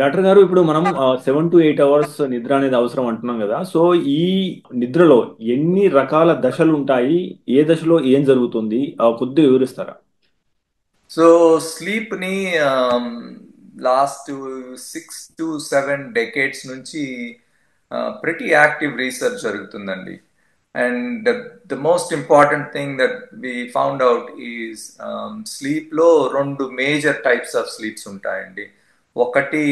Doctor గారు ఇప్పుడు మనం 7 to 8 అవర్స్ నిద్ర అనేది అవసరం అంటున్నాం కదా. సో ఈ నిద్రలో ఎన్ని రకాల దశలు ఉంటాయి? ఏ దశలో ఏం జరుగుతుంది? కొద్దిగా వివరిస్తారా? సో స్లీప్ ని లాస్ట్ 6 to 7 decades నుంచి ప్రతి యాక్టివ్ రీసెర్చ్ జరుగుతుందండి. And the most important thing that we found out is sleep లో రెండు మేజర్ టైప్స్ ఆఫ్ స్లీప్స్ ఉంటాయండి. ఒకటి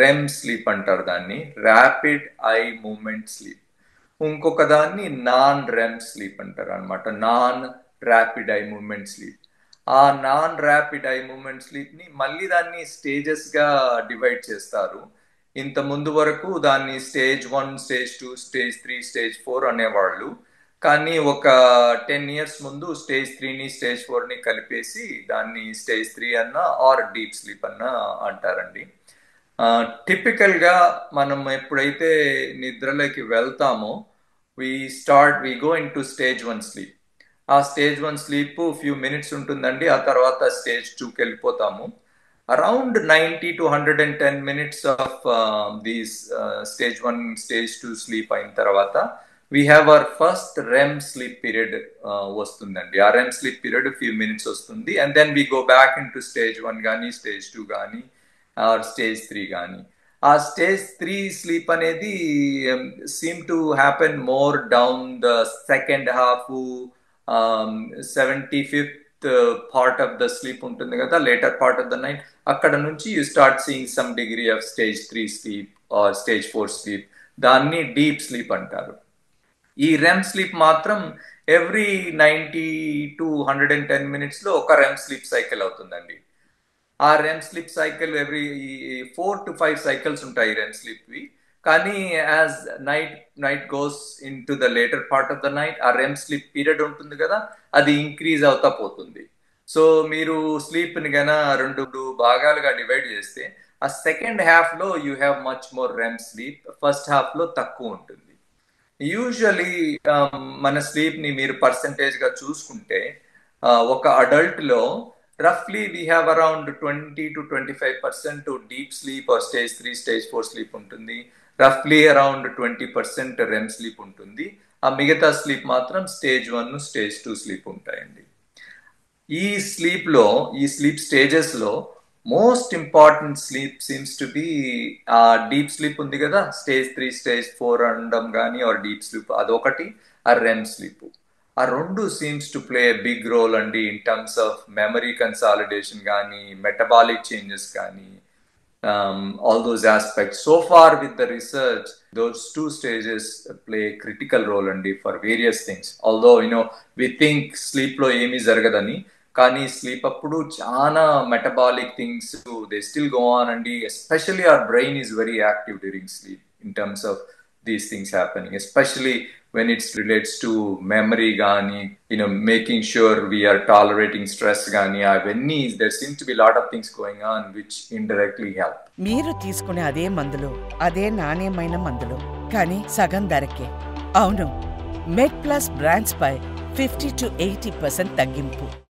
రెమ్ స్లీప్ అంటారు, దాన్ని ర్యాపిడ్ ఐ మూమెంట్ స్లీప్. ఇంకొక దాన్ని నాన్ రెమ్ స్లీప్ అంటారు అనమాట, non rapid eye movement sleep. ఆ non rapid eye movement sleep ని మళ్ళీ దాన్ని స్టేజెస్ గా డివైడ్ చేస్తారు. ఇంత ముందు వరకు దాన్ని స్టేజ్ 1, స్టేజ్ 2, స్టేజ్ 3, స్టేజ్ 4 అనేవాళ్ళు. కానీ ఒక 10 years ముందు స్టేజ్ 3ని స్టేజ్ 4ని కలిపేసి దాన్ని స్టేజ్ 3 అన్నా ఆర్ డీప్ స్లీప్ అన్నా అంటారండి. టిపికల్ గా మనం ఎప్పుడైతే నిద్రలోకి వెళ్తామో we go into stage 1 sleep. ఆ స్టేజ్ 1 స్లీప్ ఫ్యూ మినిట్స్ ఉంటుందండి. ఆ తర్వాత స్టేజ్ 2కి వెళ్ళిపోతాము. Around 90 to 110 minutes of these stage 1, stage 2 sleep అయిన తర్వాత we have our first REM sleep period వస్తుందండి. ఆ REM sleep period few minutes వస్తుంది. And then we go back into stage 1 కానీ స్టేజ్ 2 కానీ ఆర్ స్టేజ్ 3 కానీ. ఆ stage 3 sleep అనేది seem to happen more down the second half, 75th part of the sleep ఉంటుంది కదా, later part of the night. అక్కడ నుంచి you start seeing some degree of stage 3 sleep or stage 4 sleep. దాన్ని deep sleep అంటారు. ఈ REM sleep మాత్రం every 90 to 110 minutes లో ఒక రెమ్ స్లీప్ సైకిల్ అవుతుందండి. ఆ REM sleep cycle every 4 to 5 cycles ఉంటాయి రెమ్ స్లీప్ వి. కానీ as night night goes in to the later part of the night, ఆ రెమ్ స్లీప్ పీరియడ్ ఉంటుంది కదా, అది ఇంక్రీజ్ అవుతా పోతుంది. సో మీరు స్లీప్ ని గన రెండు భాగాలుగా డివైడ్ చేస్తే ఆ సెకండ్ హాఫ్ లో you have much more REM sleep, first half లో తక్కువ ఉంటుంది. యూజువలీ మన స్లీప్ ని మీరు పర్సంటేజ్ గా చూసుకుంటే ఒక అడల్ట్ లో రఫ్లీ we have around 20 to 25% deep sleep or stage 3, stage 4 sleep ఉంటుంది. రఫ్లీ అరౌండ్ 20% రెమ్ స్లీప్ ఉంటుంది. ఆ మిగతా స్లీప్ మాత్రం స్టేజ్ 1, స్టేజ్ 2 స్లీప్ ఉంటాయండి. ఈ స్లీప్ లో, ఈ స్లీప్ స్టేజెస్ లో most important sleep seems to be ఆ డీప్ స్లీప్ ఉంది కదా, స్టేజ్ 3, స్టేజ్ 4 అనడం కానీ ఆర్ డీప్ స్లీప్ అదొకటి, ఆ రెమ్ స్లీప్. ఆ రెండు seems to play big role అండి in terms of memory consolidation కానీ, మెటబాలిక్ చేంజెస్ కానీ, all those aspects. So far with the research, those two stages play a critical role అండి for various things. Although we think sleep లో ఏమీ జరగదని, కానీ sleep అప్పుడు చాలా metabolic things they still go on అండి. Especially our brain is very active during sleep in terms of these things happening, especially when it relates to memory gani, making sure we are tolerating stress gani, avonni there seems to be a lot of things going on which indirectly help. మీరు తీసుకునే అదే మందులు, అదే నాణ్యమైన మందులు, కానీ సగం ధరకే. అవును, మెడ్ ప్లస్ బ్రాండ్స్ పై 50 to 80% తగ్గింపు.